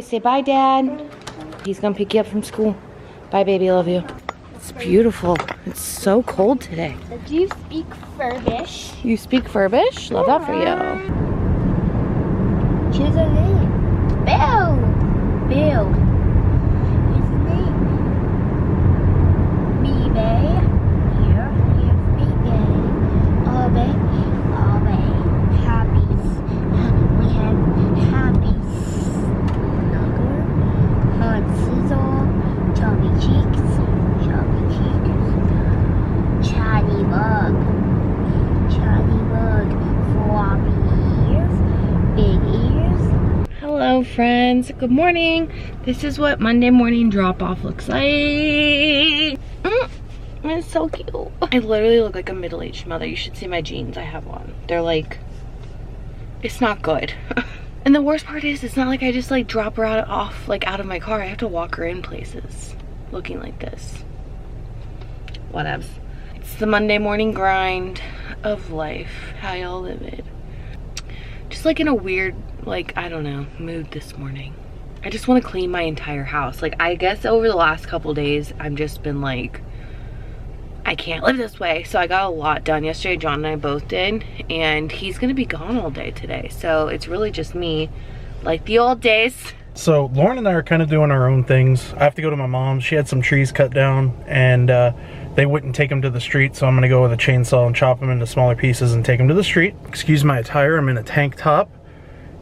say bye, Dad. He's gonna pick you up from school. Bye, baby, love you. It's beautiful. It's so cold today. Do you speak Furbish? You speak Furbish? Love that for you. Choose a name. Bill. Bill. His name. B-Bay. Here's B-Bay. Oh, baby. Oh, baby. Hobbies. We have hobbies. Nugger. Hot sizzle. Chubby cheeks. Chubby cheeks. Chatty bug. Chatty bug. Floppy ears. Big ears. Hello, friends. Good morning. This is what Monday morning drop-off looks like. It's so cute. I literally look like a middle-aged mother. You should see my jeans I have on. They're like, it's not good. And the worst part is, it's not like I just like drop her out of my car. I have to walk her in places looking like this. Whatevs. It's the Monday morning grind of life. How y'all live it. Just like in a weird, like, I don't know, mood this morning. I just want to clean my entire house. Like, I guess over the last couple days, I've just been like, I can't live this way. So I got a lot done yesterday. John and I both did, and he's gonna be gone all day today. So it's really just me, like the old days. So Lauren and I are kind of doing our own things. I have to go to my mom's. She had some trees cut down, and they wouldn't take them to the street, so I'm gonna go with a chainsaw and chop them into smaller pieces and take them to the street. Excuse my attire, I'm in a tank top.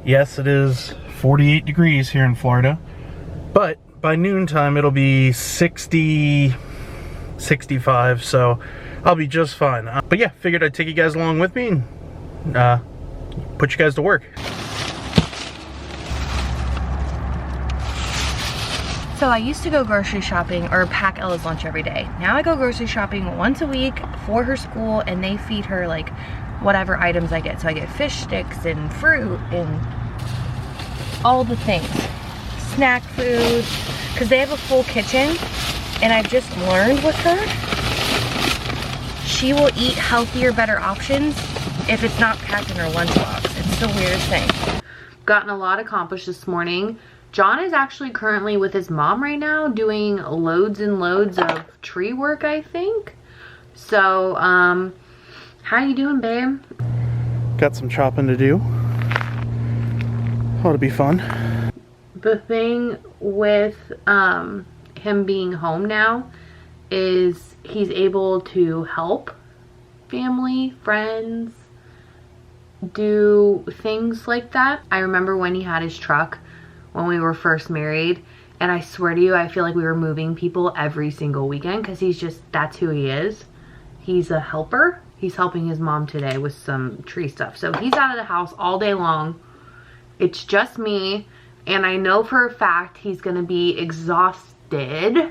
Yes, it is 48 degrees here in Florida, but by noontime it'll be 60, 65, so I'll be just fine. But yeah, figured I'd take you guys along with me and put you guys to work. So I used to go grocery shopping or pack Ella's lunch every day. Now I go grocery shopping once a week for her school, and they feed her like whatever items I get. So I get fish sticks and fruit and all the things. Snack food, because they have a full kitchen, and I've just learned with her, she will eat healthier, better options if it's not packed in her lunchbox. It's the weirdest thing. Gotten a lot accomplished this morning. John is actually currently with his mom right now doing loads and loads of tree work, I think. So, how you doing, babe? Got some chopping to do. Ought to be fun. The thing with him being home now is he's able to help family, friends, do things like that. I remember when he had his truck when we were first married, and I swear to you, I feel like we were moving people every single weekend because that's who he is. He's a helper. He's helping his mom today with some tree stuff. So he's out of the house all day long. It's just me, and I know for a fact he's gonna be exhausted.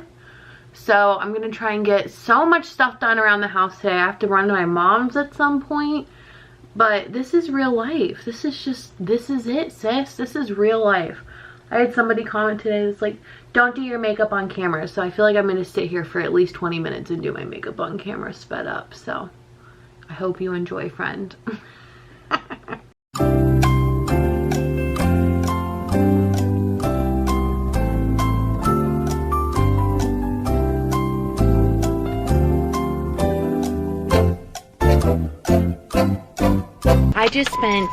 So I'm gonna try and get so much stuff done around the house today. I have to run to my mom's at some point, but this is real life. This is it, sis. This is real life. I had somebody comment today that's like, don't do your makeup on camera. So I feel like I'm gonna sit here for at least 20 minutes and do my makeup on camera sped up. So I hope you enjoy, friend. I just spent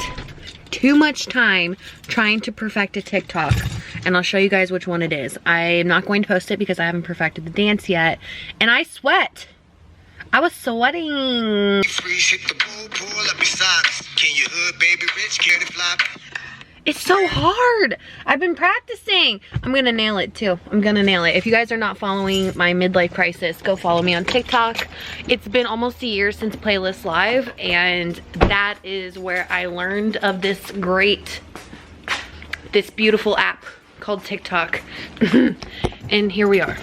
too much time trying to perfect a TikTok, and I'll show you guys which one it is. I'm not going to post it because I haven't perfected the dance yet, and I sweat. I was sweating. It's so hard. I've been practicing. I'm gonna nail it too. I'm gonna nail it. If you guys are not following my midlife crisis, go follow me on TikTok. It's been almost a year since Playlist Live, and that is where I learned of this beautiful app called TikTok. And here we are,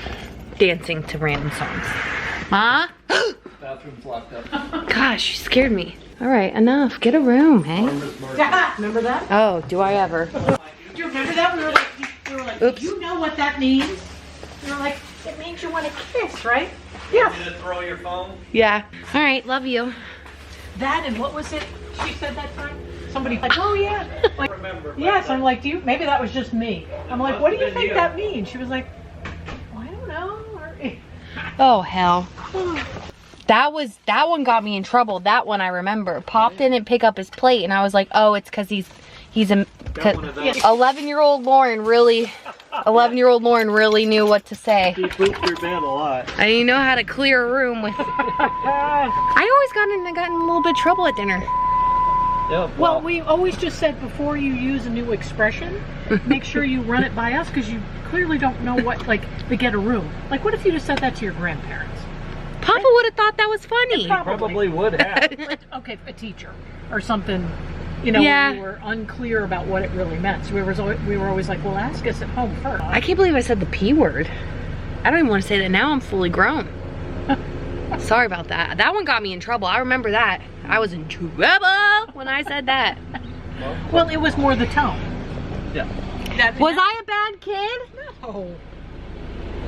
dancing to random songs. Ma? Bathroom's locked up. Gosh, you scared me. All right, enough. Get a room, hey? Remember that? Oh, do I ever? Do you remember that? We were like, Oops. Do you know what that means? We were like, it means you want to kiss, right? Yeah. You just throw your phone? Yeah. All right, love you. That and what was it she said that time? somebody like, oh yeah, like, yes. I'm like, maybe that was just me. I'm like, what do you think that means? She was like, well, I don't know. Oh hell. That one got me in trouble. That one I remember. Pop didn't pick up his plate and I was like, oh, it's cause he's a 11-year-old Lauren really knew what to say. He pooped your bed a lot. I didn't know how to clear a room with I always got in a little bit of trouble at dinner. Yeah, well, we always just said before you use a new expression, make sure you run it by us because you clearly don't know what, like, to get a room. Like, what if you just said that to your grandparents? Papa would have thought that was funny. Probably would have. Like, okay, a teacher or something, you know, Yeah. we were unclear about what it really meant. So we were always like, well, ask us at home first. I can't believe I said the P word. I don't even want to say that now. I'm fully grown. Sorry about that. That one got me in trouble. I remember that. I was in trouble when I said that. Well, it was more the tone. Yeah. Was I a bad kid? No.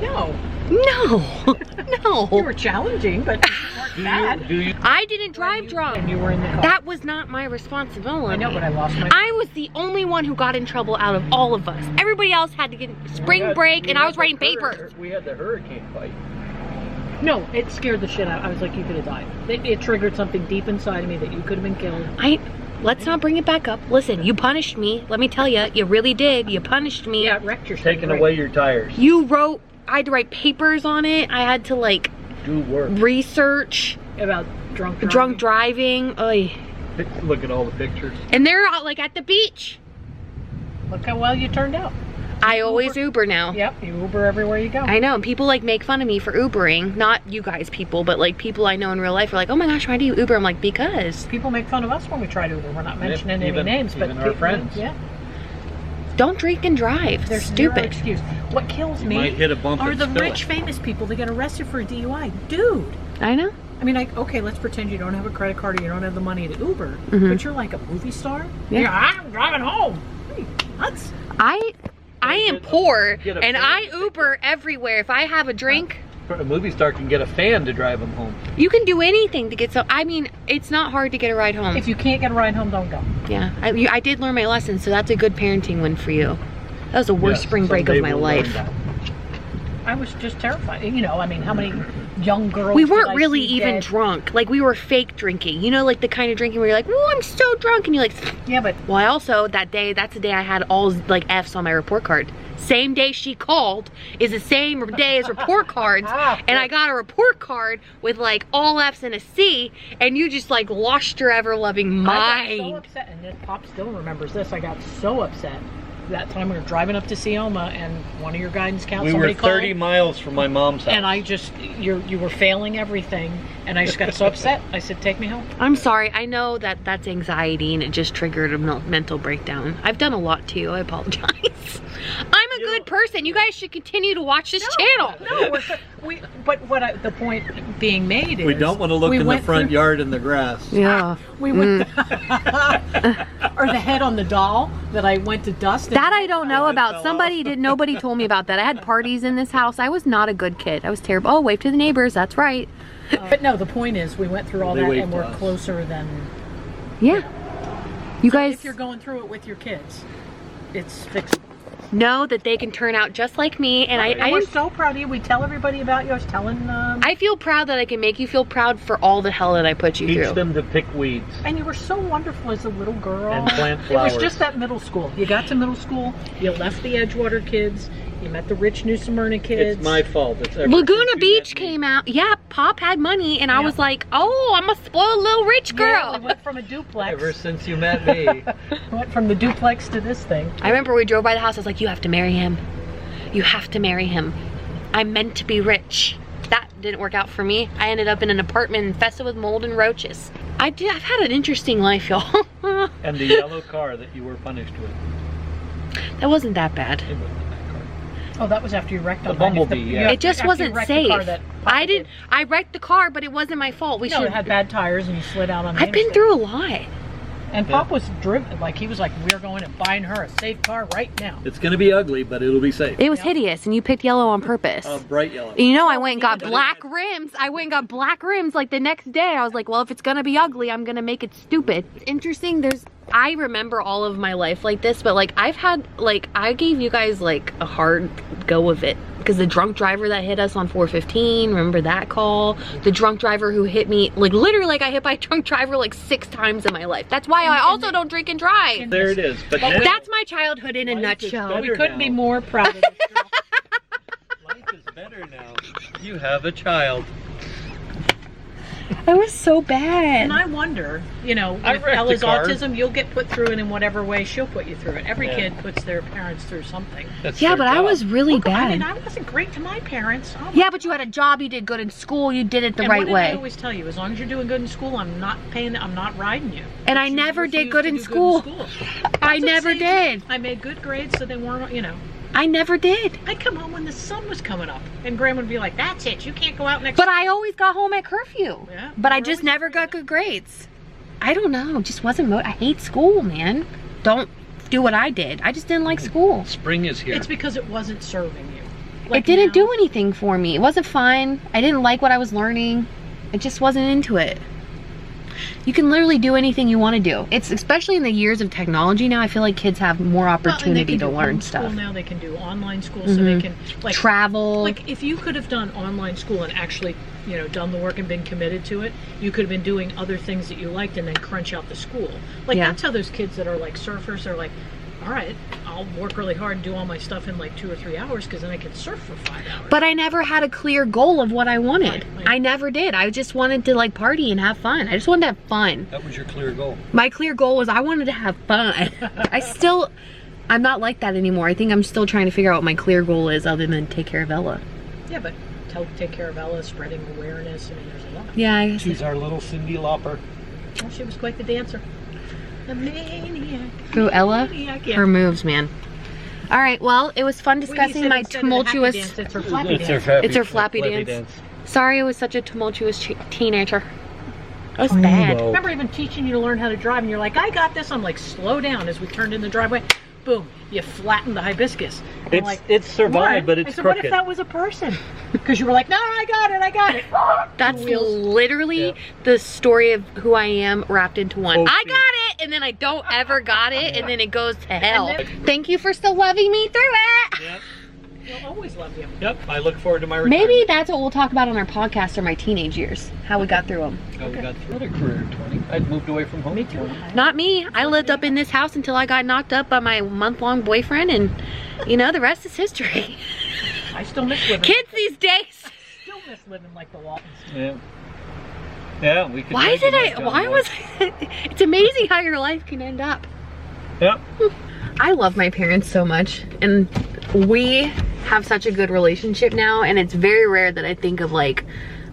No. No. No. You were challenging, but you weren't bad. I didn't drive drunk. And you were in the car. That was not my responsibility. I know, but I lost my... I was the only one who got in trouble out of all of us. Everybody else had to get spring break and I was writing papers. We had the hurricane fight. No, it scared the shit out. I was like, you could have died. It triggered something deep inside of me that you could have been killed. Let's not bring it back up. Listen, you punished me. Let me tell you, you really did. You punished me. Yeah, it wrecked your shit. Taking away your tires. I had to write papers on it. I had to like Do work. Research about drunk driving. Oy. Look at all the pictures. And they're all like at the beach. Look how well you turned out. I always Uber now. Yep, you Uber everywhere you go. I know, and people like make fun of me for Ubering. Not you guys people, but like people I know in real life are like, oh my gosh, why do you Uber? I'm like, because. People make fun of us when we try to Uber. We're not mentioning any names, but even our friends. Yeah. Don't drink and drive. There's stupid. Zero excuse. What kills me might hit a bump are and the spill rich it. famous people that get arrested for a DUI. Dude. I know. I mean, like, okay, let's pretend you don't have a credit card or you don't have the money to Uber, but you're like a movie star. Yeah. You're, I'm driving home. Hey, nuts. I am poor and I Uber everywhere. If I have a drink, A movie star can get a fan to drive them home. you can do anything to get so. I mean, it's not hard to get a ride home. If you can't get a ride home, don't go. Yeah, I did learn my lesson, so that's a good parenting win for you. That was the worst spring break of my life. I was just terrified. You know, I mean, how many young girls We did weren't I really see even dead? drunk. Like, we were fake drinking. You know, like the kind of drinking where you're like, oh, I'm so drunk. And you're like, Yeah, but well, I also, that's the day I had all like F's on my report card. Same day she called is the same day as report cards. And I got a report card with like all F's and a C. And you just like lost your ever loving mind. I got so upset, and then Pop still remembers this. I got so upset that time we were driving up to Seoma, and one of your guidance counselors, We were 30 miles from my mom's house. and I just, you were failing everything, and I just got so upset. I said, take me home. I'm sorry. I know that that's anxiety and it just triggered a mental breakdown. I've done a lot to you. I apologize. I'm a good person. You guys should continue to watch this channel. No, but the point being made is we don't want to look we in the went front through- yard in the grass. Yeah. We went, or the head on the doll that I went to dust. That I don't know about. Nobody told me about that. I had parties in this house. I was not a good kid. I was terrible. Oh, wave to the neighbors. That's right. But no, the point is we went through all They that waved and to we're us. closer than... Yeah. You So guys if you're going through it with your kids, it's fixable. know that they can turn out just like me, and And we're so proud of you. We tell everybody about you. I was telling I feel proud that I can make you feel proud for all the hell that I put you Teach through. them to pick weeds. and you were so wonderful as a little girl. And plant It flowers. was just that middle school. You got to middle school, you left the Edgewater kids, you met the rich New Smyrna kids. It's my fault. It's ever Laguna since you Beach met me. came out. Yeah, Pop had money, and I Yeah. was like, oh, I'm a spoiled little rich girl. Yeah, we went from a duplex. Ever since you met me. Went from the duplex to this thing. I remember we drove by the house. I was like, you have to marry him. You have to marry him. I'm meant to be rich. That didn't work out for me. I ended up in an apartment infested with mold and roaches. I've had an interesting life, y'all. And the yellow car that you were punished with. That wasn't that bad. It wasn't that car. Oh, that was after you wrecked on The Bumblebee, yeah. It just after you wasn't wrecked the car safe. that Papa did. I wrecked the car, but it wasn't my fault. No, it had bad tires and you slid out on the I've been interstate. through a lot. And Pop was driven, like he was like, we're going and buying her a safe car right now. It's going to be ugly, but it'll be safe. It was hideous, and you picked yellow on purpose. Bright yellow. You know, I went and got black rims. I went and got black rims like the next day. I was like, well, if it's gonna be ugly, I'm gonna make it stupid. Interesting, I remember all of my life like this, but like I've had, like, I gave you guys like a hard go of it. Because the drunk driver that hit us on 415, remember that call? The drunk driver who hit me, like literally, like I hit by a drunk driver like 6 times in my life. That's why I also don't drink and drive. There it is. But That's my childhood in a nutshell. We couldn't be more proud of this girl. life is better now. You have a child. I was so bad. And I wonder, you know, I with wrecked a Ella's car. autism, you'll get put through it in whatever way she'll put you through it. Every Yeah. kid puts their parents through something. That's Yeah, their but I job. was really I bad. mean, I wasn't great to my parents. Oh, Yeah, but you had a job, you did good in school, you did it the and right what did way. I always tell you? As long as you're doing good in school, I'm not riding you. And I But you never did refused good to in do school. That's I what I'm never saying. did. I made good grades, so they weren't, you know. I never did. I'd come home when the sun was coming up, and Grandma would be like, "That's it. You can't go out next." But I always got home at curfew. Yeah, But I you're just always never afraid got good grades. I don't know, just wasn't I hate school, man. Don't do what I did. I just didn't like school. Spring is here. It's because it wasn't serving you. It didn't do anything for me. It wasn't fun. I didn't like what I was learning. I just wasn't into it. You can literally do anything you want to do. It's especially in the years of technology now, I feel like kids have more opportunity to learn stuff. Now they can do online school, so they can like Travel. Like if you could have done online school and actually, you know, done the work and been committed to it, you could have been doing other things that you liked and then crunch out the school. Like Yeah. that's how those kids that are like surfers are like, all right, I'll work really hard and do all my stuff in like 2 or 3 hours because then I can surf for 5 hours. But I never had a clear goal of what I wanted. Right. I never did. I just wanted to like party and have fun. I just wanted to have fun. That was your clear goal. My clear goal was I wanted to have fun. I'm not like that anymore. I think I'm still trying to figure out what my clear goal is other than take care of Ella. Yeah, but take care of Ella, spreading awareness. I mean, there's a lot. Yeah, I guess. She's our little Cyndi Lauper. Well, she was quite the dancer. The maniac. Who, Ella? Maniac, yeah. Her moves, man. All right, well, it was fun Well, you discussing said my instead of the happy tumultuous... dance, it's her flappy It's dance. It's her flappy dance. Sorry I was such a tumultuous teenager. I was bad. Well, I remember even teaching you to learn how to drive, and you're like, I got this. I'm like, slow down. As we turned in the driveway, boom, you flattened the hibiscus. And I'm like, it's survived, "What?" but it's I said, crooked. what if that was a person? Because you were like, no, I got it. That's Wheels. literally Yeah. the story of who I am wrapped into one. Oh, I shoot. got it, and then I don't ever got it, and then it goes to hell. then- Thank you for still loving me through it. Yep. We'll always love you. Yep. I look forward to my return. Maybe that's what we'll talk about on our podcast or my teenage years, how we got through them. Oh, we got through a career in 20. I'd moved away from home. Me too. Not me. I lived up in this house until I got knocked up by my month-long boyfriend, and you know, the rest is history. I still miss living. Kids these days. Still miss living like the Waltons. Yeah. Yeah, we could. Why make did a I? nice Why young was? boy. It's amazing how your life can end up. Yep. I love my parents so much, and we have such a good relationship now, and it's very rare that I think of like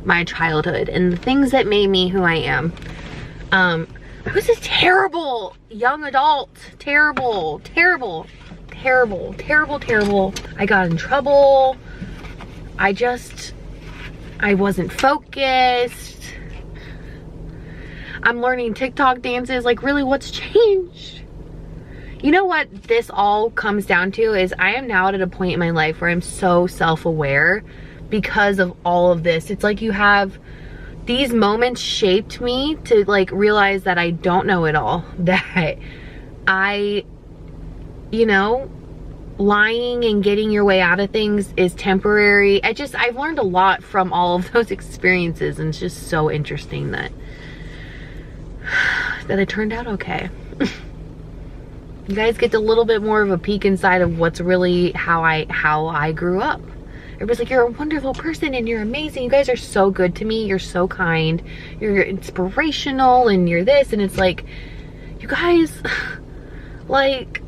my childhood and the things that made me who I am. I was a terrible young adult. Terrible. I got in trouble. I wasn't focused. I'm learning TikTok dances. Like, really, what's changed? You know what this all comes down to is I am now at a point in my life where I'm so self-aware because of all of this. It's like you have these moments shaped me to like realize that I don't know it all, that you know, lying and getting your way out of things is temporary. I've learned a lot from all of those experiences, and it's just so interesting that it turned out okay. You guys get a little bit more of a peek inside of what's really how I grew up. Everybody's like, you're a wonderful person and you're amazing. You guys are so good to me. You're so kind. You're inspirational and you're this. And it's like, you guys, like,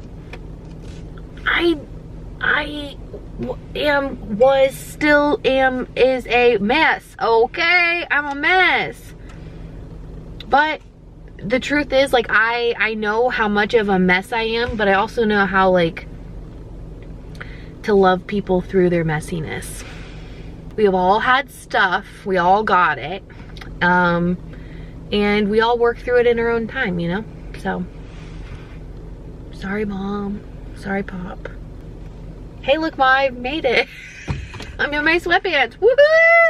is a mess. Okay, I'm a mess. But the truth is, like, I know how much of a mess I am, but I also know how, like, to love people through their messiness. We have all had stuff. We all got it. And we all work through it in our own time, you know? So, sorry, Mom. Sorry, Pop. Hey, look, Ma, I made it. I'm in my sweatpants. Woohoo!